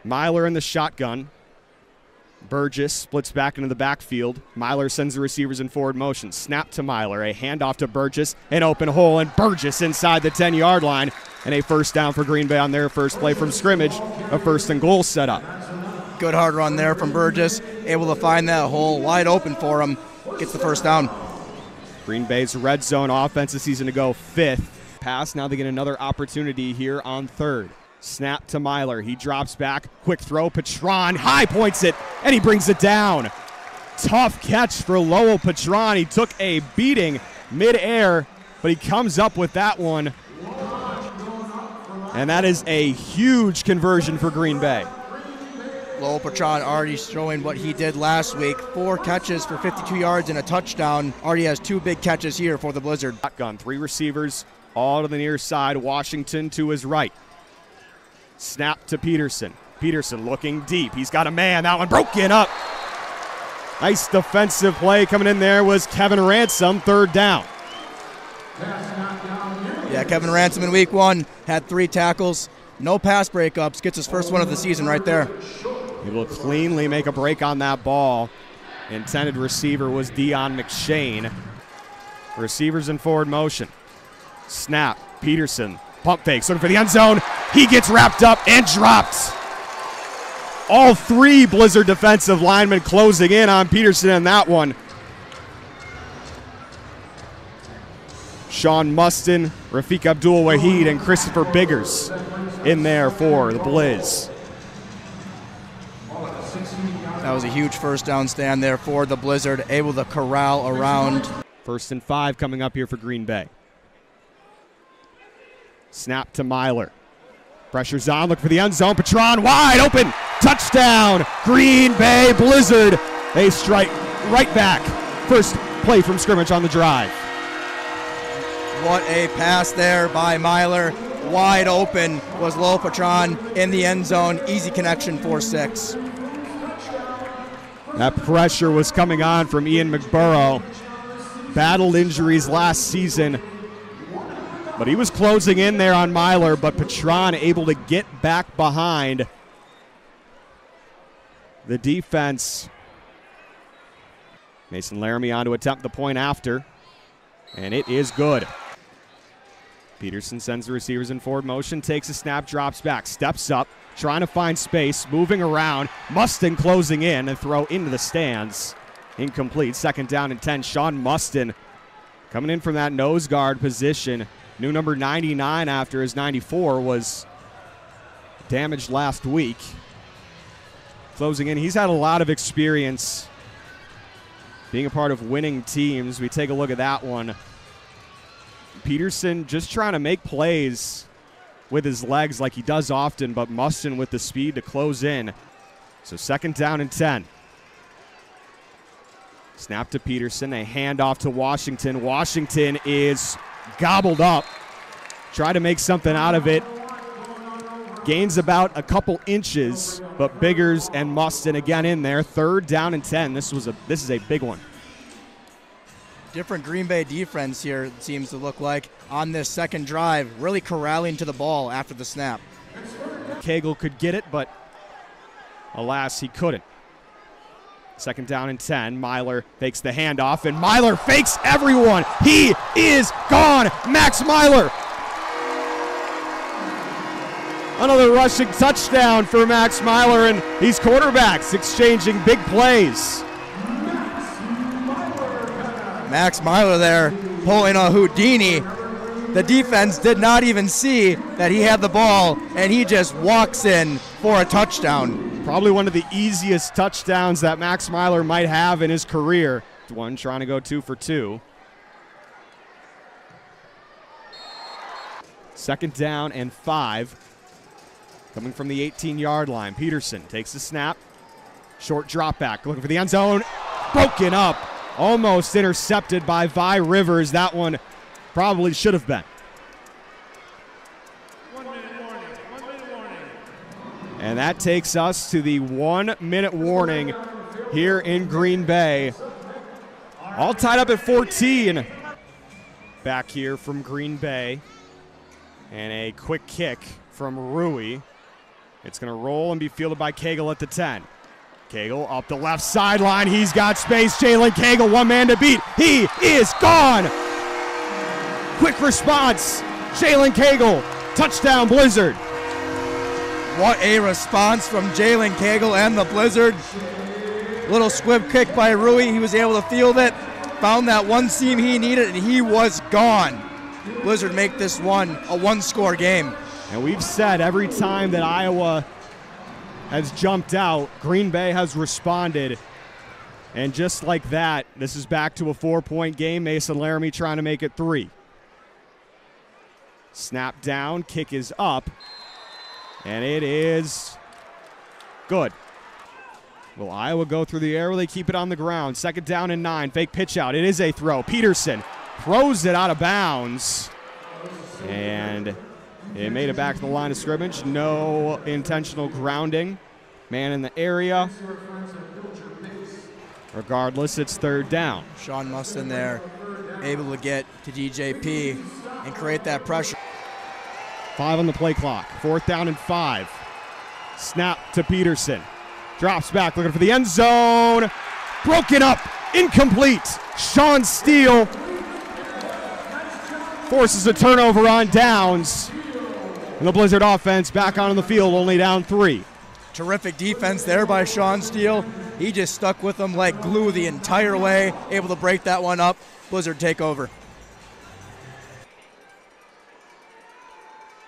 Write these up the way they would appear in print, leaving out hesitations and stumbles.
Myler in the shotgun. Burgess splits back into the backfield. Myler sends the receivers in forward motion. Snap to Myler, a handoff to Burgess, an open hole, and Burgess inside the 10-yard line. And a first down for Green Bay on their first play from scrimmage, a 1st and goal setup. Good hard run there from Burgess, able to find that hole wide open for him. Gets the first down. Green Bay's red zone offense this season to go 5th. Pass, now they get another opportunity here on 3rd. Snap to Myler, he drops back, quick throw, Patron, high points it, and he brings it down. Tough catch for Lowell Patron. He took a beating midair, but he comes up with that one. And that is a huge conversion for Green Bay. Lowell Patron already showing what he did last week. 4 catches for 52 yards and a touchdown. Already has 2 big catches here for the Blizzard. Shotgun, 3 receivers, all to the near side. Washington to his right. Snap to Peterson. Peterson looking deep. He's got a man. That one broken up. Nice defensive play coming in there was Kevin Ransom, 3rd down. Yeah, Kevin Ransom in week 1 had 3 tackles. No pass breakups. Gets his first one of the season right there. He will cleanly make a break on that ball. Intended receiver was Deion McShane. Receivers in forward motion. Snap. Peterson. Pump fakes. Looking for the end zone. He gets wrapped up and dropped. All 3 Blizzard defensive linemen closing in on Peterson in that one. Sean Mustin, Rafiq Abdul-Wahid, and Christopher Biggers in there for the Blizz. That was a huge first down stand there for the Blizzard, able to corral around. 1st and 5 coming up here for Green Bay. Snap to Myler. Pressure's on, look for the end zone. Patron wide open. Touchdown, Green Bay Blizzard. They strike right back. First play from scrimmage on the drive. What a pass there by Myler. Wide open was Lowell Patron in the end zone. Easy connection for 6. That pressure was coming on from Ian McBurrow. Battled injuries last season. But he was closing in there on Myler, but Patron able to get back behind the defense. Mason Laramie on to attempt the point after, and it is good. Peterson sends the receivers in forward motion, takes a snap, drops back, steps up, trying to find space, moving around. Mustin closing in and throw into the stands. Incomplete. 2nd down and 10. Sean Mustin coming in from that nose guard position. New number 99 after his 94 was damaged last week. Closing in. He's had a lot of experience being a part of winning teams. We take a look at that one. Peterson just trying to make plays with his legs like he does often, but Mustin with the speed to close in. So 2nd down and 10. Snap to Peterson, a handoff to Washington. Washington is gobbled up. Try to make something out of it. Gains about a couple inches, but Biggers and Mustin again in there. 3rd down and 10. This is a big one. Different Green Bay defense here, it seems to look like, on this 2nd drive, really corralling to the ball after the snap. Cagle could get it, but alas, he couldn't. 2nd down and 10. Myler fakes the handoff, and Myler fakes everyone. He is gone. Max Myler. Another rushing touchdown for Max Myler, and these quarterbacks exchanging big plays. Max Myler there pulling a Houdini. The defense did not even see that he had the ball, and he just walks in for a touchdown. Probably one of the easiest touchdowns that Max Myler might have in his career. One trying to go 2 for 2. 2nd down and 5. Coming from the 18-yard line. Peterson takes the snap. Short drop back. Looking for the end zone. Broken up. Almost intercepted by Vi Rivers. That one probably should have been. 1 minute warning. 1 minute warning. And that takes us to the 1-minute warning here in Green Bay. All tied up at 14. Back here from Green Bay. And a quick kick from Rui. It's going to roll and be fielded by Cagle at the 10. Cagle up the left sideline. He's got space. Jalen Cagle, one man to beat. He is gone. Quick response. Jalen Cagle, touchdown Blizzard. What a response from Jalen Cagle and the Blizzard. Little squib kick by Rui. He was able to field it. Found that one seam he needed, and he was gone. Blizzard make this one a one-score game. And we've said every time that Iowa has jumped out, Green Bay has responded. And just like that, this is back to a 4-point game. Mason Laramie trying to make it 3. Snap down, kick is up, and it is good. Will Iowa go through the air? Will they keep it on the ground? 2nd down and 9. Fake pitch out. It is a throw. Peterson throws it out of bounds. And it made it back to the line of scrimmage. No intentional grounding. Man in the area. Regardless, it's 3rd down. Sean Mustin there, able to get to DJP and create that pressure. 5 on the play clock. 4th down and 5. Snap to Peterson. Drops back, looking for the end zone. Broken up, incomplete. Sean Steele forces a turnover on downs. And the Blizzard offense back onto the field, only down 3. Terrific defense there by Sean Steele. He just stuck with them like glue the entire way, able to break that one up. Blizzard take over.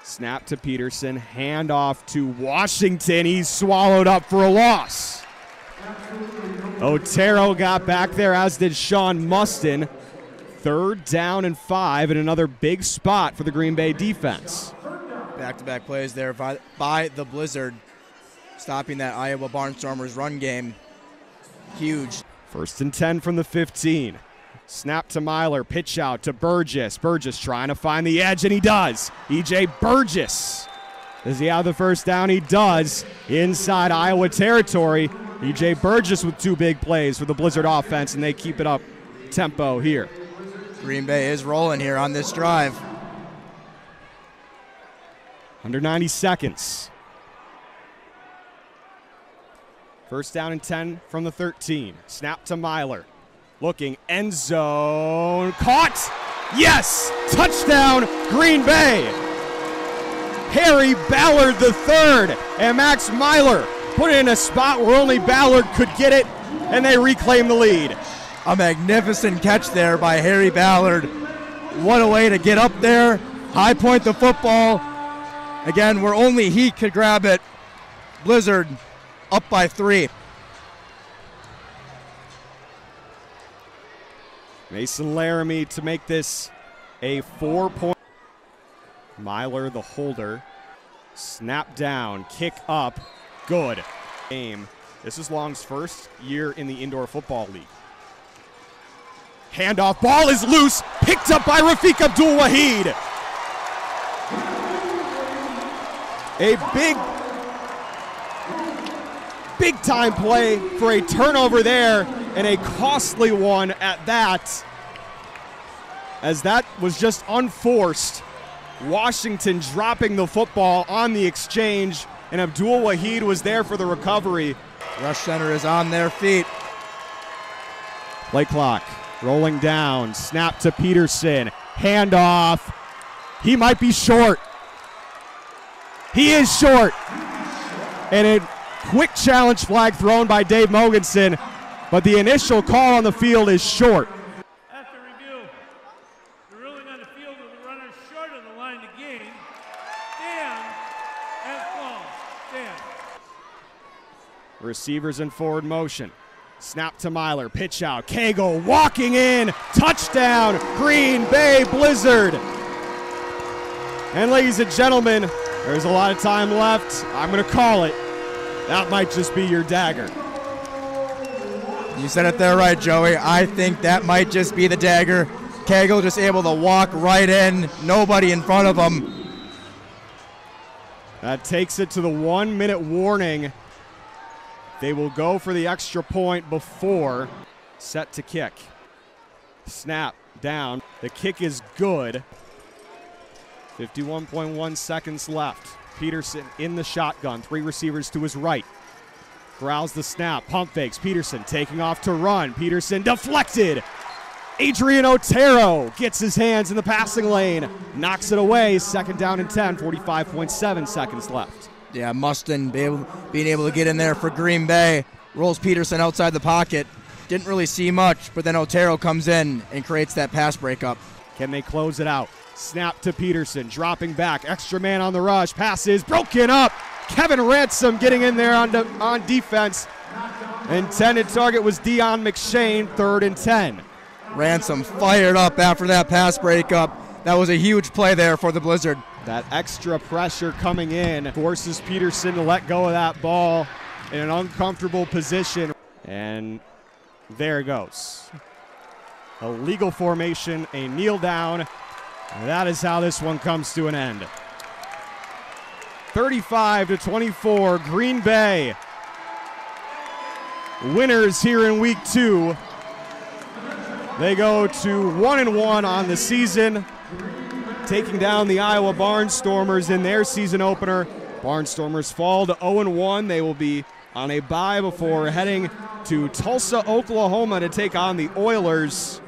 Snap to Peterson, handoff to Washington. He's swallowed up for a loss. Otero got back there, as did Sean Mustin. 3rd down and 5, and another big spot for the Green Bay defense. Back-to-back plays there by the Blizzard, stopping that Iowa Barnstormers run game. Huge. 1st and 10 from the 15. Snap to Myler, pitch out to Burgess. Burgess trying to find the edge, and he does. E.J. Burgess. Does he have the 1st down? He does. Inside Iowa territory. E.J. Burgess with 2 big plays for the Blizzard offense, and they keep it up tempo here. Green Bay is rolling here on this drive. Under 90 seconds. 1st down and 10 from the 13. Snap to Myler. Looking, end zone, caught, yes, touchdown, Green Bay. Harry Ballard III and Max Myler put it in a spot where only Ballard could get it, and they reclaim the lead. A magnificent catch there by Harry Ballard. What a way to get up there, high point the football. Again, where only he could grab it. Blizzard up by 3. Mason Laramie to make this a 4-point. Myler, the holder. Snap down, kick up, good. Game. This is Long's 1st year in the Indoor Football League. Handoff, ball is loose, picked up by Rafiq Abdul-Wahid. A big time play for a turnover there, and a costly one at that, as that was just unforced. Washington dropping the football on the exchange, and Abdul-Wahid was there for the recovery. Rush center is on their feet. Play clock rolling down, snap to Peterson, handoff. He might be short. He is short. And a quick challenge flag thrown by Dave Mogensen, but the initial call on the field is short. After review, the ruling on the field of the runner short of the line to gain. Stand as called. Stand. Receivers in forward motion. Snap to Myler, pitch out, Cagle walking in, touchdown, Green Bay Blizzard. And ladies and gentlemen, there's a lot of time left. I'm gonna call it. That might just be your dagger. You said it there right, Joey. I think that might just be the dagger. Cagle just able to walk right in, nobody in front of him. That takes it to the 1-minute warning. They will go for the extra point before. Set to kick. Snap down. The kick is good. 51.1 seconds left. Peterson in the shotgun. 3 receivers to his right. Corrals the snap. Pump fakes. Peterson taking off to run. Peterson deflected. Adrian Otero gets his hands in the passing lane. Knocks it away. 2nd down and 10. 45.7 seconds left. Yeah, Mustin being able to get in there for Green Bay. Rolls Peterson outside the pocket. Didn't really see much, but then Otero comes in and creates that pass breakup. Can they close it out? Snap to Peterson, dropping back. Extra man on the rush. Passes broken up. Kevin Ransom getting in there on defense. Intended target was Deion McShane, 3rd and 10. Ransom fired up after that pass breakup. That was a huge play there for the Blizzard. That extra pressure coming in forces Peterson to let go of that ball in an uncomfortable position. And there it goes. A legal formation, a kneel down. That is how this one comes to an end. 35-24, Green Bay. Winners here in week 2. They go to 1-1 on the season, taking down the Iowa Barnstormers in their season opener. Barnstormers fall to 0-1. They will be on a bye before heading to Tulsa, Oklahoma to take on the Oilers.